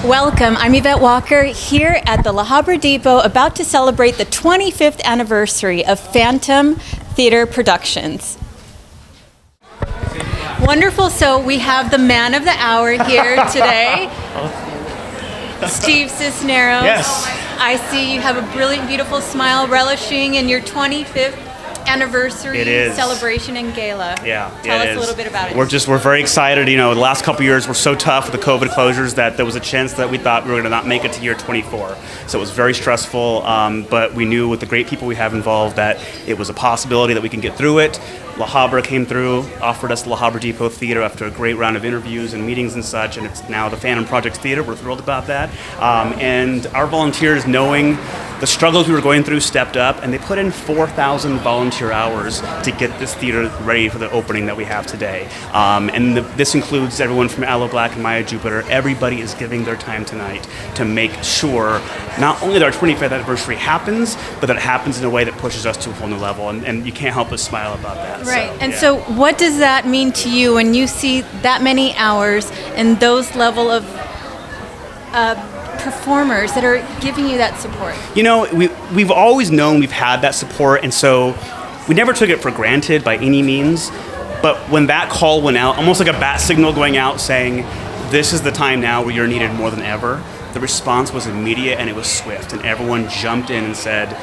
Welcome, I'm Yvette Walker here at the La Habra Depot about to celebrate the 25th anniversary of Phantom Theater Productions. Wonderful, so we have the man of the hour here today, Steve Cisneros. Yes. I see you have a brilliant, beautiful smile relishing in your 25th anniversary celebration and gala. Yeah, Tell us a little bit about it. We're very excited. You know, the last couple of years were so tough with the COVID closures that there was a chance that we thought we were going to not make it to year 24. So it was very stressful, but we knew with the great people we have involved that it was a possibility that we can get through it. La Habra came through, offered us the La Habra Depot Theater after a great round of interviews and meetings and such, and it's now the Phantom Projects Theater. We're thrilled about that. And our volunteers, knowing the struggles we were going through, stepped up, and they put in 4,000 volunteer hours to get this theater ready for the opening that we have today. This includes everyone from Aloe Blacc and Maya Jupiter. Everybody is giving their time tonight to make sure not only that our 25th anniversary happens, but that it happens in a way that pushes us to a whole new level, and you can't help but smile about that. Right, so what does that mean to you when you see that many hours and those level of performers that are giving you that support? You know, we've always known we've had that support, and so we never took it for granted by any means. But when that call went out, almost like a bat signal going out saying, this is the time now where you're needed more than ever, the response was immediate and it was swift, and everyone jumped in and said,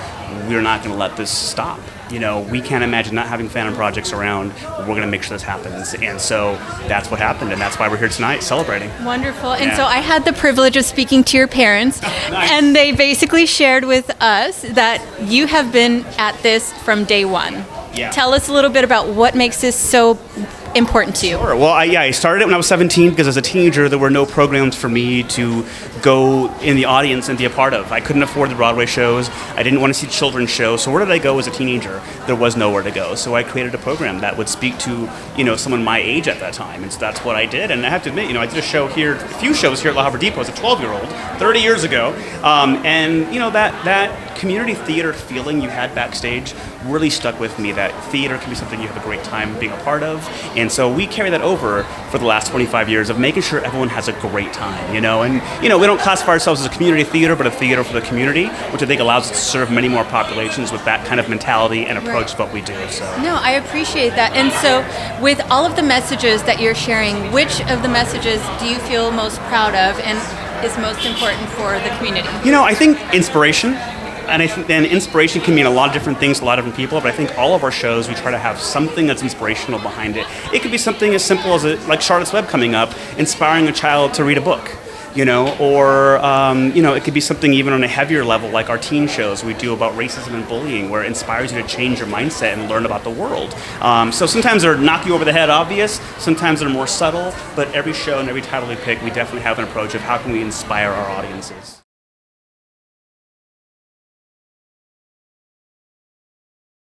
we're not going to let this stop. You know, we can't imagine not having Phantom Projects around. We're going to make sure this happens. And so that's what happened, and that's why we're here tonight celebrating. Wonderful. And so I had the privilege of speaking to your parents, nice. And they basically shared with us that you have been at this from day one. Yeah. Tell us a little bit about what makes this so important to you. Sure. Well, I started it when I was 17 because as a teenager there were no programs for me to go in the audience and be a part of. I couldn't afford the Broadway shows. I didn't want to see children's shows. So where did I go as a teenager? There was nowhere to go. So I created a program that would speak to, you know, someone my age at that time. And so that's what I did. And I have to admit, you know, I did a few shows here at La Habra Depot as a 12-year-old, 30 years ago. And, you know, that community theater feeling you had backstage really stuck with me, that theater can be something you have a great time being a part of. And so we carry that over for the last 25 years of making sure everyone has a great time, you know. And, you know, we don't classify ourselves as a community theater, but a theater for the community, which I think allows us to serve many more populations with that kind of mentality and approach to what we do. So. No, I appreciate that. And so with all of the messages that you're sharing, which of the messages do you feel most proud of and is most important for the community? You know, I think inspiration. And I think then inspiration can mean a lot of different things to a lot of different people, but I think all of our shows, we try to have something that's inspirational behind it. It could be something as simple as, like Charlotte's Web coming up, inspiring a child to read a book, you know, or, you know, it could be something even on a heavier level, like our teen shows we do about racism and bullying, where it inspires you to change your mindset and learn about the world. So sometimes they're knock you over the head obvious, sometimes they're more subtle, but every show and every title we pick, we definitely have an approach of how can we inspire our audiences.